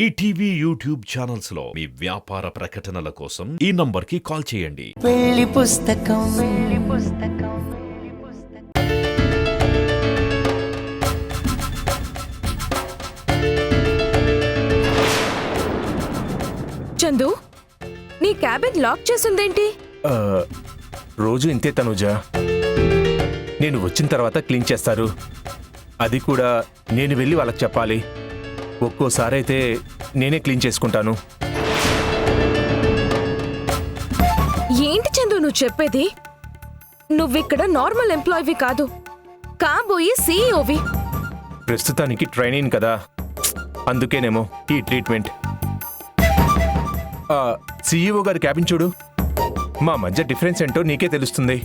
ETV YouTube channels లో మీ వ్యాపార ప్రకటనల కోసం ఈ నంబర్కి కాల్ చేయండి. పెళ్లి పుస్తకం చందు, నీ క్యాబిన్ లాక్ చేసిందేంటి? రోజు ఇంతే తనుజ. నేను వచ్చిన తర్వాత క్లీన్ చేస్తారు. అది కూడా నేను వెళ్ళి వాళ్ళకి చెప్పాలి. ఒక్కోసారి అయితే నేనే క్లీన్ చేసుకుంటాను. ఏంటి చందు నువ్వు చెప్పేది? నువ్విక్కడ నార్మల్ ఎంప్లాయీవి కాదు, కాబోయే సీఈఓవి. ప్రస్తుతానికి ట్రైనింగ్ కదా, అందుకేనేమో ఈ ట్రీట్మెంట్. సీఈఓ గారి క్యాబిన్ చూడు. మా మధ్య డిఫరెన్స్ ఏంటో నీకే తెలుస్తుంది.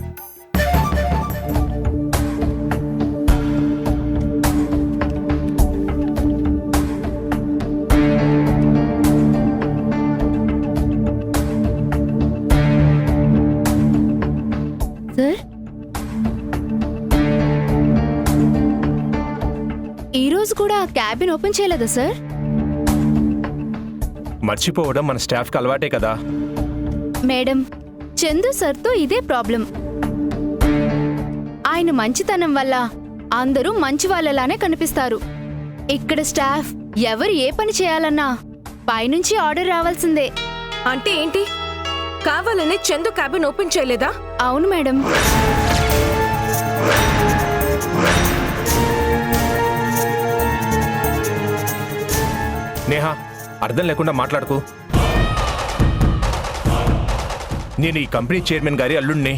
సార్, ఈరోజు కూడా క్యాబిన్ ఓపెన్ చేయలేదా సార్? మర్చిపోవడం మన స్టాఫ్కి అలవాటే కదా. మేడం, చందు సార్తో ఇదే ప్రాబ్లం. ఆయన మంచితనం వల్ల అందరూ మంచి వాళ్ళలానే కనిపిస్తారు. ఇక్కడ స్టాఫ్ ఎవరు ఏ పని చేయాలన్నా పైనుంచి ఆర్డర్ రావాల్సిందే. అంటే ఏంటి? కావాలని చందు క్యాబిన్ ఓపెన్ చేయలేదా? అవును మేడం. నేహా, అర్థం లేకుండా మాట్లాడుకో. నేను ఈ కంపెనీ చైర్మన్ గారి అల్లుడిని.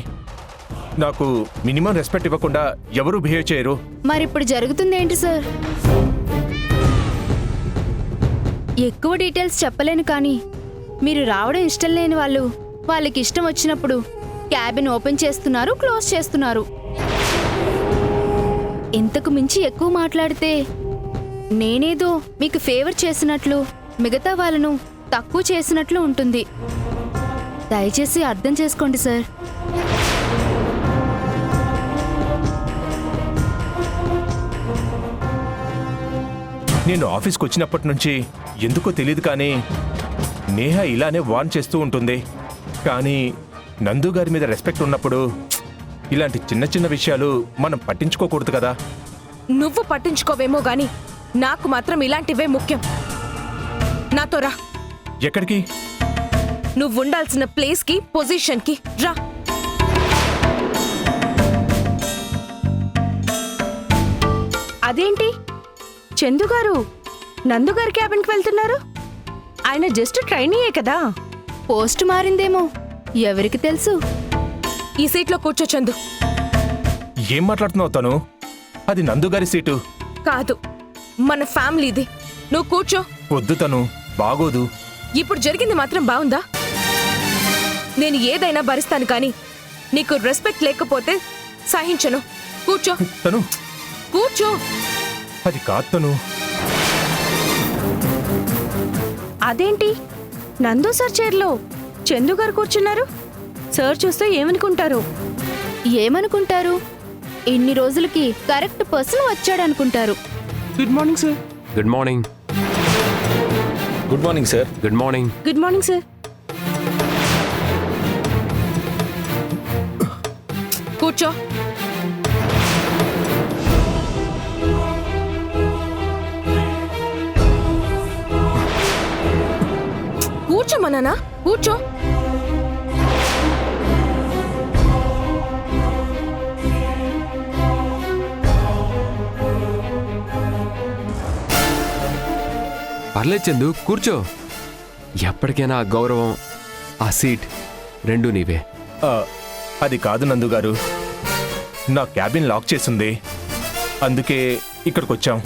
నాకు మినిమం రెస్పెక్ట్ ఇవ్వకుండా ఎవరూ బిహేవ్ చేయరు. మరిప్పుడు జరుగుతుందేంటి సార్? ఎక్కువ డీటెయిల్స్ చెప్పలేను, కానీ మీరు రావడం ఇష్టం లేని వాళ్ళు వాళ్ళకి ఇష్టం వచ్చినప్పుడు క్యాబిన్ ఓపెన్ చేస్తున్నారు, క్లోజ్ చేస్తున్నారు. ఇంతకు మించి ఎక్కువ మాట్లాడితే నేనేదో మీకు ఫేవర్ చేసినట్లు, మిగతా వాళ్ళను తక్కువ చేసినట్లు ఉంటుంది. దయచేసి అర్థం చేసుకోండి సార్. నేను ఆఫీస్కి వచ్చినప్పటి నుంచి ఎందుకో తెలియదు, కానీ నేహా ఇలానే వార్న్ చేస్తూ ఉంటుంది. కానీ నందు గారి మీద రెస్పెక్ట్ ఉన్నప్పుడు ఇలాంటి చిన్న చిన్న విషయాలు మనం పట్టించుకోకూడదు కదా. నువ్వు పట్టించుకోవేమో గాని నాకు మాత్రం ఇలాంటివే ముఖ్యం. నాతో రా. ఎక్కడికి? నువ్వు ఉండాల్సిన ప్లేస్ కి, పొజిషన్ కి రా. అదేంటి చందు గారు నందు గారి క్యాబిన్ కి వెళ్తున్నారు? ఆయన జస్ట్ ట్రైనింగే కదా. పోస్ట్ మారిందేమో, ఎవరికి తెలుసు. ఈ సీట్లో కూర్చో చందు. ఏం మాట్లాడుతున్నావు తను? అది నందు గారి సీటు కాదు, మన ఫ్యామిలీది. నువ్వు కూర్చో. వద్దు తను, బాగోదు. ఇప్పుడు జరిగింది మాత్రం బాగుందా? నేను ఏదైనా భరిస్తాను, కానీ నీకు రెస్పెక్ట్ లేకపోతే సహించను. కూర్చో. తను కూర్చో. అది కాదు తను. అదేంటి నందు సార్ చైర్లో చందు గారు కూర్చున్నారు? సార్ చూస్తే ఏమనుకుంటారు? ఏమనుకుంటారు? ఇన్ని రోజులకి కరెక్ట్ పర్సన్ వచ్చాడనుకుంటారు. Good morning sir. Good morning. Good morning sir. Good morning. Good morning sir. కూర్చో. కూర్చోమన్నానా? కూర్చో. పర్లేదు చందు, కూర్చో. ఎప్పటికైనా ఆ గౌరవం, ఆ సీట్ రెండూ నీవే. అది కాదు నందు గారు, నా క్యాబిన్ లాక్ చేసింది, అందుకే ఇక్కడికి వచ్చాం.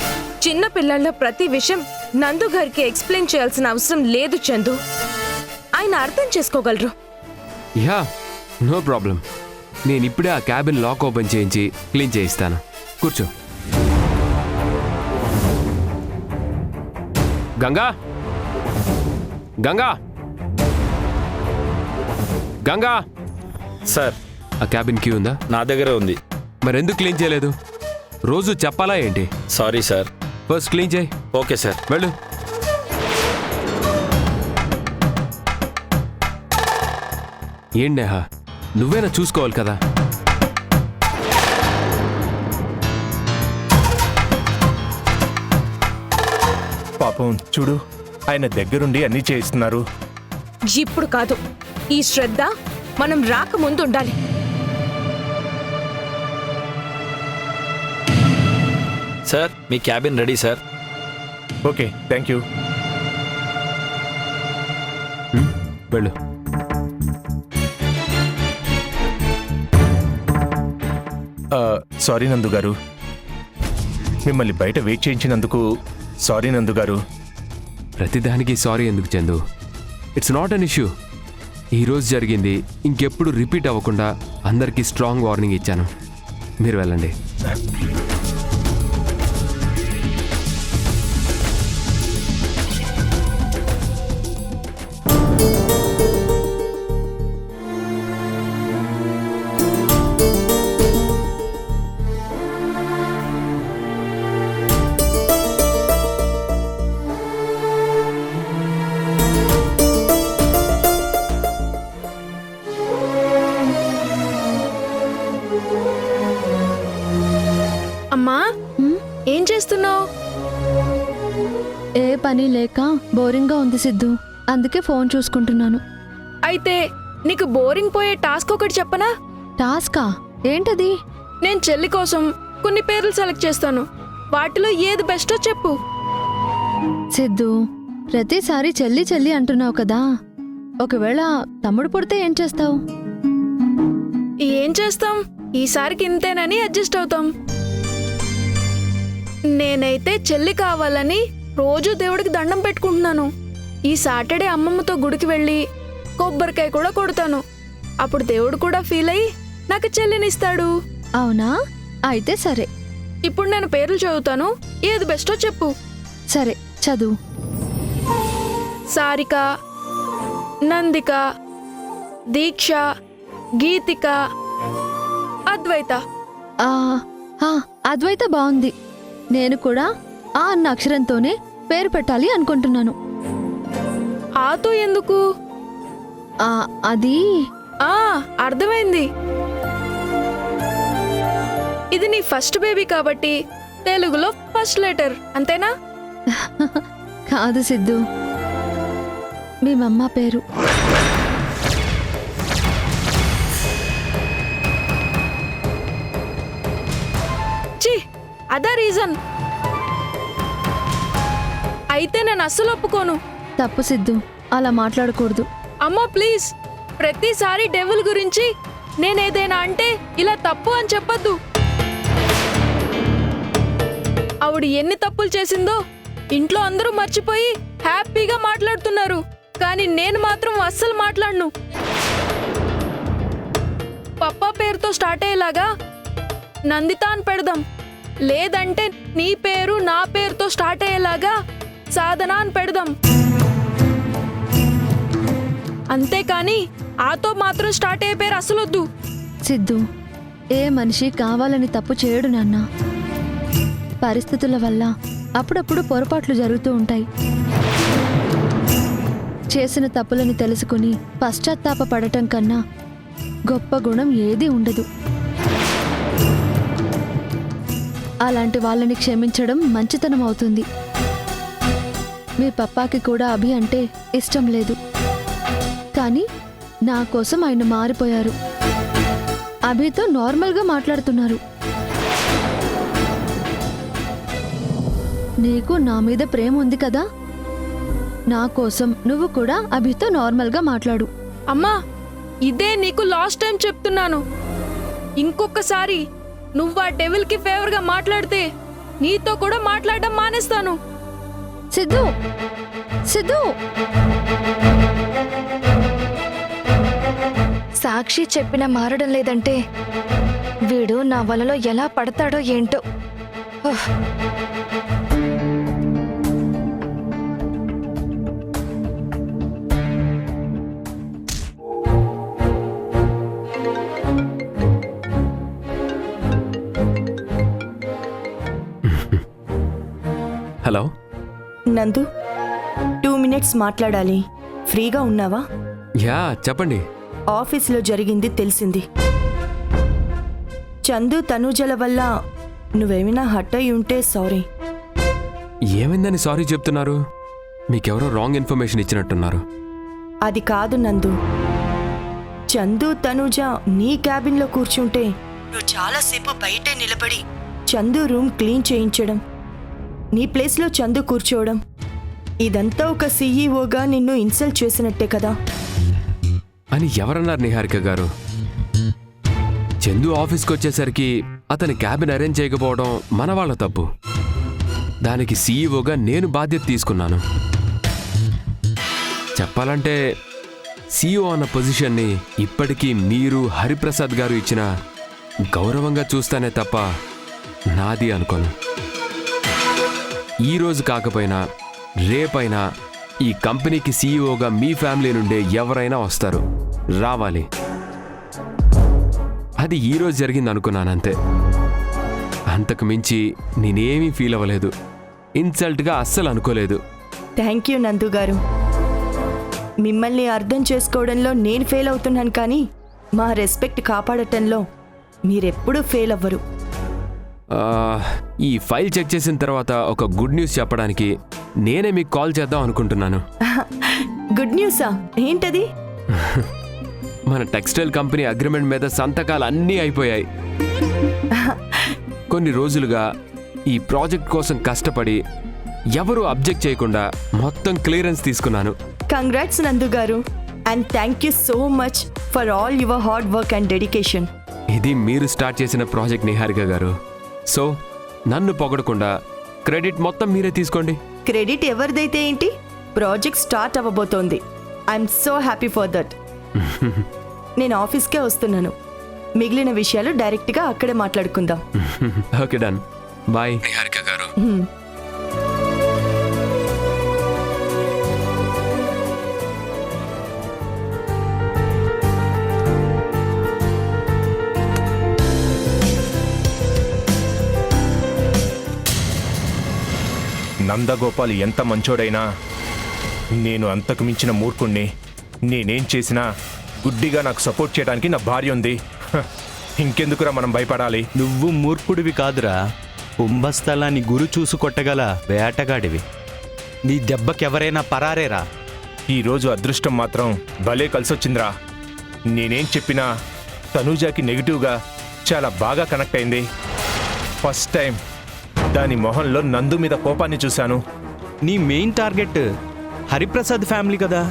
చిన్న పిల్లల ప్రతి విషయం నందు గారికి ఎక్స్ప్లెయిన్ చేయాల్సిన అవసరం లేదు చందు. ఆయన అర్థం చేసుకోగలరు. Yeah, no problem. నేను ఇప్పుడే ఆ క్యాబిన్ లాక్ ఓపెన్ చేయించి క్లీన్ చేయిస్తాను. కూర్చో. గంగా, గంగా, గంగా. సార్, ఆ క్యాబిన్ కీ ఉందా? నా దగ్గర ఉంది. మరెందుకు క్లీన్ చేయలేదు? రోజు చెప్పాలా ఏంటి? Sorry sir. ఫస్ట్ క్లీన్ చేయి. Okay sir. వెళ్ళు. ఏం నేహా, నువ్వేనా చూసుకోవాలి కదా. పాపం చూడు, ఆయన దగ్గరుండి అన్నీ చేయిస్తున్నారు. ఇప్పుడు కాదు, ఈ శ్రద్ధ మనం రాకముందు ఉండాలి. Sir me cabin ready sir. Okay, thank you. వెళ్ళు. సారీ నందు గారు, మిమ్మల్ని బయట వెయిట్ చేయించినందుకు సారీ నందు గారు. ప్రతిదానికి సారీ ఎందుకు Chandu? It's not an issue. ఈరోజు జరిగింది ఇంకెప్పుడు రిపీట్ అవ్వకుండా అందరికీ స్ట్రాంగ్ వార్నింగ్ ఇచ్చాను. మీరు వెళ్ళండి. అమ్మా, ఏం చేస్తున్నావు? ఏ పని లేక బోరింగ్గా ఉంది సిద్ధు, అందుకే ఫోన్ చూసుకుంటున్నాను. అయితే నీకు బోరింగ్ పోయే టాస్క్ ఒకటి చెప్పనా? టాస్కా? ఏంటది? నేను చెల్లి కోసం కొన్ని పేర్లు సెలెక్ట్ చేస్తాను. వాటిలో ఏది బెస్టో చెప్పు. సిద్ధు, ప్రతిసారి చెల్లి చెల్లి అంటున్నావు కదా, ఒకవేళ తమ్ముడు పుడితే ఏం చేస్తావు? ఏం చేస్తాం, ఈసారికి ఇంతేనని అడ్జస్ట్ అవుతాం. నేనైతే చెల్లి కావాలని రోజు దేవుడికి దండం పెట్టుకుంటున్నాను. ఈ సాటర్డే అమ్మమ్మతో గుడికి వెళ్ళి కొబ్బరికాయ కూడా కొడతాను. అప్పుడు దేవుడు కూడా ఫీల్ అయ్యి నాకు చెల్లినిస్తాడు. అవునా? అయితే సరే. ఇప్పుడు నేను పేర్లు చదువుతాను, ఏది బెస్టో చెప్పు. సరే, చదువు. సారిక, నందిక, దీక్ష, గీతిక, అద్వైత. ఆ, అద్వైత బాగుంది. నేను కూడా ఆ అన్న అక్షరంతోనే పేరు పెట్టాలి అనుకుంటున్నాను. ఆతో ఎందుకు? అది అర్థమైంది. ఇది నీ ఫస్ట్ బేబీ కాబట్టి తెలుగులో ఫస్ట్ లెటర్, అంతేనా? కాదు సిద్ధు, మీ మమ్మ పేరు. చి, అదా రీజన్? అయితే నేను అస్సలు ఒప్పుకోను. తప్పు సిద్ధు, అలా మాట్లాడకూడదు. అమ్మా ప్లీజ్, ప్రతిసారి డెవిల్ గురించి నేనేదైనా అంటే ఇలా తప్పు అని చెప్పొద్దు. ఆవిడ ఎన్ని తప్పులు చేసిందో ఇంట్లో అందరూ మర్చిపోయి హ్యాపీగా మాట్లాడుతున్నారు, కానీ నేను మాత్రం అస్సలు మాట్లాడను. పప్పా పేరుతో స్టార్ట్ అయ్యేలాగా నందిత అని పెడదాం, లేదంటే నీ పేరు నా పేరుతో స్టార్ట్ అయ్యేలాగా సాధన అని పెడదాం. అంతేకాని ఆతో మాత్రం స్టార్ట్ అయ్యే పేరు అసలొద్దు. సిద్ధు, ఏ మనిషి కావాలని తప్పు చేయడు నాన్న. పరిస్థితుల వల్ల అప్పుడప్పుడు పొరపాట్లు జరుగుతూ ఉంటాయి. చేసిన తప్పులని తెలుసుకుని పశ్చాత్తాప పడటం కన్నా గొప్ప గుణం ఏదీ ఉండదు. అలాంటి వాళ్ళని క్షమించడం మంచితనం అవుతుంది. మీ పప్పాకి కూడా అభి అంటే ఇష్టం లేదు, కానీ నా కోసం ఆయన మారిపోయారు. అభితో నార్మల్గా మాట్లాడుతున్నారు. నీకు నా మీద ప్రేమ ఉంది కదా, నా కోసం నువ్వు కూడా అభితో నార్మల్గా మాట్లాడు. అమ్మా, ఇదే నీకు లాస్ట్ టైం చెప్తున్నాను. ఇంకొకసారి నువ్వు ఆ డెవిల్ కి ఫేవర్ గా మాట్లాడితే నీతో కూడా మాట్లాడడం మానేస్తాను. సిద్ధు, సిద్ధు! సాక్షి చెప్పినా మారడం లేదంటే వీడు నా వలలో ఎలా పడతాడో ఏంటో. హలో నందు, 2 minutes మాట్లాడాలి. ఫ్రీగా ఉన్నావా? యా చెప్పండి. ఆఫీస్లో జరిగింది తెలిసింది. చందు తనూజల వల్ల నువ్వేమైనా హట్ అయి ఉంటే సారీ. ఏమైందని సారీ చెప్తున్నారు? మీకెవరో రాంగ్ ఇన్ఫర్మేషన్ ఇచ్చినట్టున్నారు. అది కాదు నందు. చందు తనూజ నీ క్యాబిన్లో కూర్చుంటే నువ్వు చాలాసేపు బయటే నిలబడి చందు రూమ్ క్లీన్ చేయించడం, నీ ప్లేస్లో చందు కూర్చోవడం, ఇదంతా ఒక సీఈఓగా నిన్ను ఇన్సల్ట్ చేసినట్టే కదా. అని ఎవరన్నారు నిహారిక గారు? చందు ఆఫీస్కి వచ్చేసరికి అతని క్యాబిన్ అరేంజ్ చేయకపోవడం మన వాళ్ళ తప్పు. దానికి సీఈఓగా నేను బాధ్యత తీసుకున్నాను. చెప్పాలంటే సీఈఓ అన్న పొజిషన్ని ఇప్పటికీ మీరు హరిప్రసాద్ గారు ఇచ్చిన గౌరవంగా చూస్తానే తప్ప నాది అనుకోను. ఈరోజు కాకపోయినా రేపైనా ఈ కంపెనీకి సీఈఓగా మీ ఫ్యామిలీ నుండే ఎవరైనా వస్తారు, రావాలి. అది ఈరోజు జరిగింది అనుకున్నానంతే. అంతకు మించి నేనేమీ ఫీల్ అవ్వలేదు. ఇన్సల్ట్గా అస్సలు అనుకోలేదు. థ్యాంక్ యూ నందు గారు. మిమ్మల్ని అర్థం చేసుకోవడంలో నేను ఫెయిల్ అవుతున్నాను, కానీ మా రెస్పెక్ట్ కాపాడటంలో మీరెప్పుడూ ఫెయిల్ అవ్వరు. ఈ ఫైల్ చెక్ చేసిన తర్వాత ఒక గుడ్ న్యూస్ చెప్పడానికి నేనే మీకు కాల్ చేద్దాం అనుకుంటున్నాను. గుడ్ న్యూసా? ఏంటది? మన టెక్స్టైల్ కంపెనీ అగ్రిమెంట్ మీద సంతకాలు అన్నీ అయిపోయాయి. కొన్ని రోజులుగా ఈ ప్రాజెక్ట్ కోసం కష్టపడి ఎవరూ అబ్జెక్ట్ చేయకుండా మొత్తం క్లియరెన్స్ తీసుకున్నాను. కంగ్రాట్స్ నందు గారు, and thank you so much for all your hard work and dedication. ఇది మీరు స్టార్ట్ చేసిన ప్రాజెక్ట్ నిహారిక గారు. సో నన్ను పొగడకుండా క్రెడిట్ మొత్తం మీరే తీసుకోండి. క్రెడిట్ ఎవరిదైతే ఏంటి, ప్రాజెక్ట్ స్టార్ట్ అవ్వబోతోంది. I'm so happy for that. నేను ఆఫీస్కే వస్తున్నాను. మిగిలిన విషయాలు డైరెక్ట్గా అక్కడే మాట్లాడుకుందాం. Okay, done. బాయ్ నిహారిక గారు. నందగోపాల్ ఎంత మంచోడైనా నేను అంతకు మించిన మూర్ఖుణ్ణి. నేనేం చేసినా గుడ్డిగా నాకు సపోర్ట్ చేయడానికి నా భార్య ఉంది. ఇంకెందుకురా మనం భయపడాలి? నువ్వు మూర్ఖుడివి కాదురా, కుంభస్థలాన్ని గురు చూసు కొట్టగల వేటగాడివి. నీ దెబ్బకెవరైనా పరారేరా. ఈరోజు అదృష్టం మాత్రం భలే కలిసొచ్చిందిరా. నేనేం చెప్పినా తనూజాకి నెగిటివ్గా చాలా బాగా కనెక్ట్ అయింది. ఫస్ట్ టైం దాని మొహంలో నందు మీద కోపాన్ని చూశాను. నీ మెయిన్ టార్గెట్ హరిప్రసాద్ ఫ్యామిలీ కదా.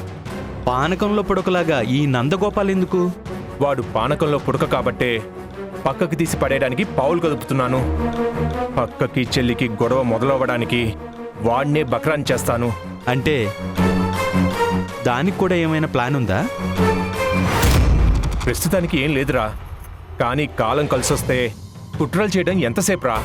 పానకంలో పుడకలాగా ఈ నందగోపాల్ ఎందుకు? వాడు పానకంలో పుడక కాబట్టే పక్కకి తీసి పడేయడానికి పావులు కదుపుతున్నాను. అక్కకి చెల్లికి గొడవ మొదలవ్వడానికి వాడినే బక్రాన్ చేస్తాను. అంటే దానికి కూడా ఏమైనా ప్లాన్ ఉందా? ప్రస్తుతానికి ఏం లేదురా, కానీ కాలం కలిసొస్తే కుట్రలు చేయడం ఎంతసేపు రా.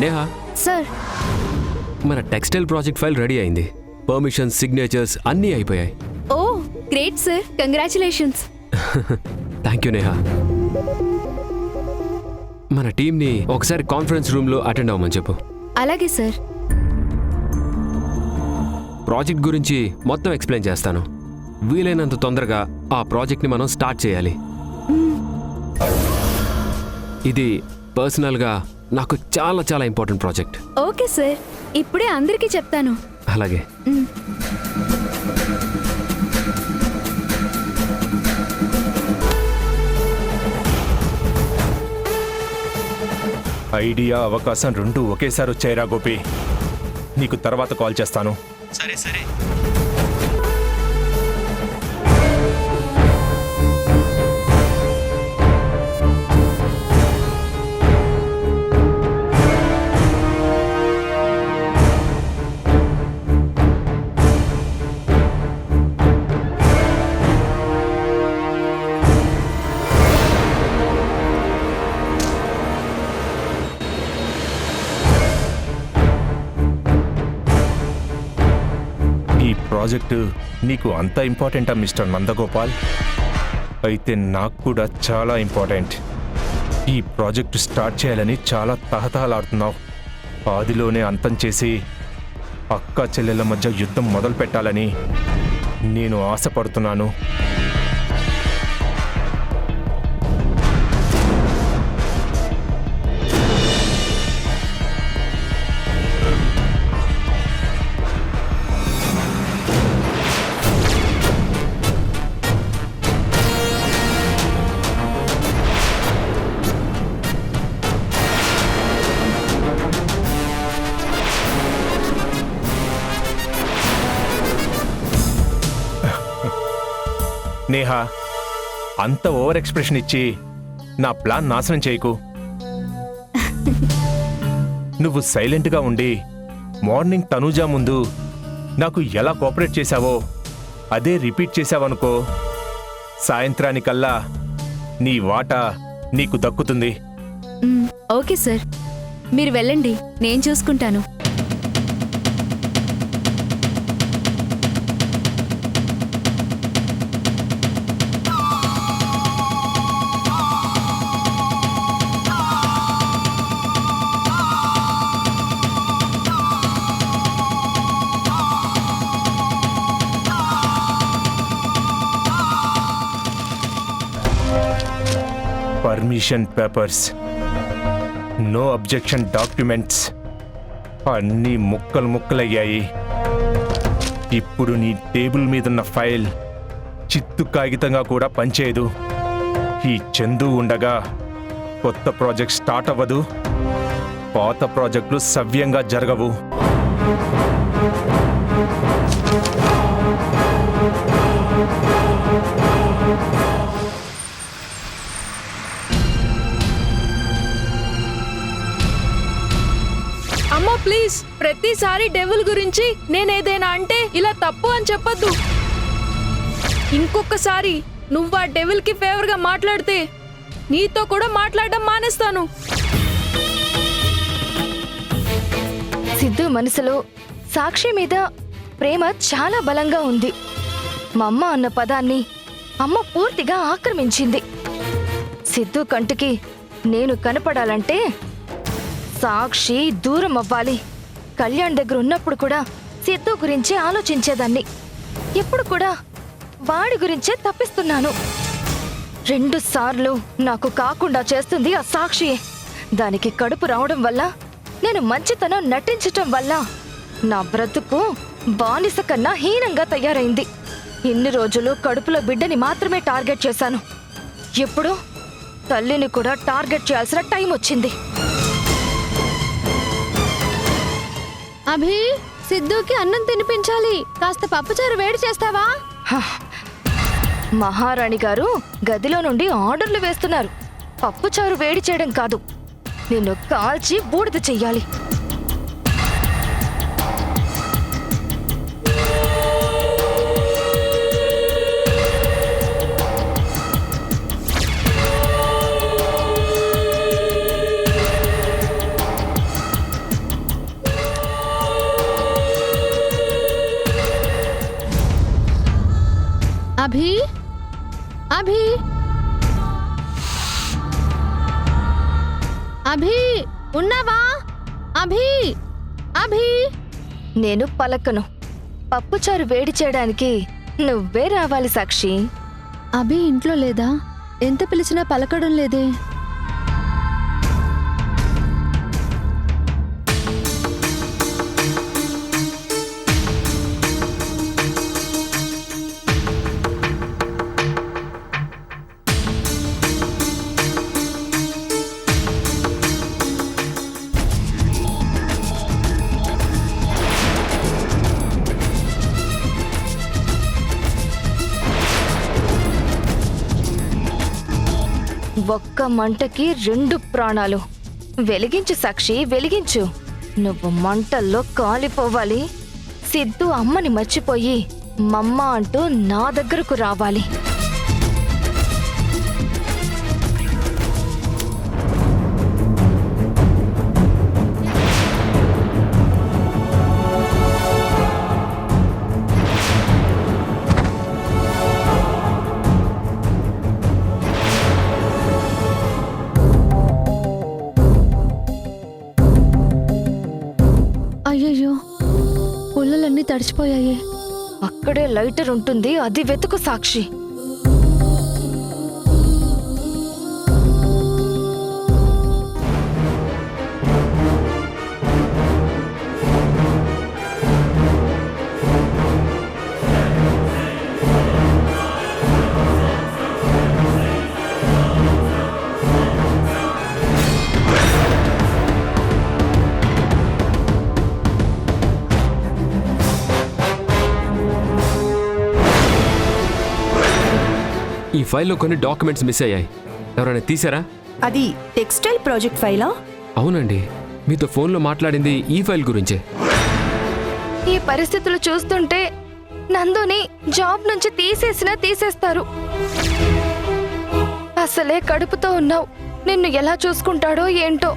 నేహా సార్, మన టెక్స్టైల్ ప్రాజెక్ట్ ఫైల్ రెడీ అయింది. పర్మిషన్, సిగ్నేచర్స్ అన్నీ అయిపోయాయి. Oh great sir, congratulations. Thank you Neha. మన టీంని ఒకసారి కాన్ఫరెన్స్ రూమ్లో అటెండ్ అవ్వమని చెప్పు. అలాగే సార్. ప్రాజెక్ట్ గురించి మొత్తం ఎక్స్ప్లెయిన్ చేస్తాను. వీలైనంత తొందరగా ఆ ప్రాజెక్ట్ని మనం స్టార్ట్ చేయాలి. ఇది పర్సనల్గా నాకు చాలా చాలా ఇంపార్టెంట్ ప్రాజెక్ట్. ఓకే సార్, ఇప్పుడే అందరికీ చెప్తాను. అలాగే. ఐడియా, అవకాశం రెండూ ఒకేసారి వచ్చాయిరా గోపి. నీకు తర్వాత కాల్ చేస్తాను. సరే సరే. ప్రాజెక్టు నీకు అంత ఇంపార్టెంటా మిస్టర్ నందగోపాల్? అయితే నాకు కూడా చాలా ఇంపార్టెంట్. ఈ ప్రాజెక్టు స్టార్ట్ చేయాలని చాలా తహతహలాడుతున్నావు. ఆదిలోనే అంతం చేసి అక్క చెల్లెల మధ్య యుద్ధం మొదలు పెట్టాలని నేను ఆశపడుతున్నాను. నేహా, అంత ఓవర్ ఎక్స్ప్రెషన్ ఇచ్చి నా ప్లాన్ నాశనం చేయకు. నువ్వు సైలెంట్గా ఉండి మార్నింగ్ తనూజా ముందు నాకు ఎలా కోఆపరేట్ చేశావో అదే రిపీట్ చేశావనుకో, సాయంత్రానికల్లా నీ వాటా నీకు దక్కుతుంది. ఓకే సార్, మీరు వెళ్ళండి, నేను చూసుకుంటాను. Permission papers, no objection documents అన్నీ ముక్కలు ముక్కలయ్యాయి. ఇప్పుడు నీ టేబుల్ మీదున్న ఫైల్ చిత్తు కాగితంగా కూడా పనిచేయదు. ఈ చందు ఉండగా కొత్త ప్రాజెక్ట్ స్టార్ట్ అవ్వదు, పాత ప్రాజెక్టులు సవ్యంగా జరగవు. అమ్మా ప్లీజ్, ప్రతిసారి డెవిల్ గురించి నేనేదైనా అంటే ఇలా తప్పు అని చెప్పొద్దు. ఇంకొకసారి నువ్వు ఆ డెవిల్ కి ఫేవర్ గా మాట్లాడితే నీతో కూడా మాట్లాడడం మానేస్తాను. సిద్ధు మనసులో సాక్షి మీద ప్రేమ చాలా బలంగా ఉంది. మా అమ్మ అన్న పదాన్ని అమ్మ పూర్తిగా ఆక్రమించింది. సిద్ధు కంటికి నేను కనపడాలంటే సాక్షి దూరం అవ్వాలి. కళ్యాణ్ దగ్గర ఉన్నప్పుడు కూడా సిద్ధు గురించి ఆలోచించేదాన్ని. ఇప్పుడు కూడా వాడి గురించే తప్పిస్తున్నాను. 2 సార్లు నాకు కాకుండా చేస్తుంది ఆ సాక్షి. దానికి కడుపు రావడం వల్ల, నేను మంచితనం నటించటం వల్ల నా బ్రతుకు బానిస కన్నా హీనంగా తయారైంది. ఇన్ని రోజులు కడుపులో బిడ్డని మాత్రమే టార్గెట్ చేశాను. ఇప్పుడు తల్లిని కూడా టార్గెట్ చేయాల్సిన టైం వచ్చింది. అభి, సిద్ధుకి అన్నం తినిపించాలి. కాస్త పప్పుచారు వేడి చేస్తావా? మహారాణి గారు గదిలో నుండి ఆర్డర్లు వేస్తున్నారు. పప్పుచారు వేడి చేయడం కాదు, నిన్ను కాల్చి బూడిద చెయ్యాలి. అభి, అభి, అభి, ఉన్నావా? అభి, అభి. నేను పలకను. పప్పుచారు వేడి చేయడానికి నువ్వే రావాలి సాక్షి. అభి ఇంట్లో లేదా? ఎంత పిలిచినా పలకడం లేదే. ఒక్క మంటకి 2 ప్రాణాలు. వెలిగించు సాక్షి, వెలిగించు. నువ్వు మంటల్లో కాలిపోవాలి. సిద్ధు అమ్మని మర్చిపోయి మమ్మ అంటూ నా దగ్గరకు రావాలి. పుల్లలన్నీ తడిచిపోయాయి. అక్కడే లైటర్ ఉంటుంది, అది వెతుకు సాక్షి. ఈ ఫైల్లో కొన్ని డాక్యుమెంట్స్ మిస్ అయ్యాయి. ఎవరైనా తీసారా? అది టెక్స్టైల్ ప్రాజెక్ట్ ఫైలా? అవునండి, మీతో ఫోన్లో మాట్లాడింది ఈ ఫైల్ గురించే. ఈ పరిస్థితులు చూస్తుంటే నందుని జాబ్ నుంచి తీసేస్తారు. అసలే కడుపుతో ఉన్నావు, నిన్ను ఎలా చూసుకుంటాడో ఏంటో.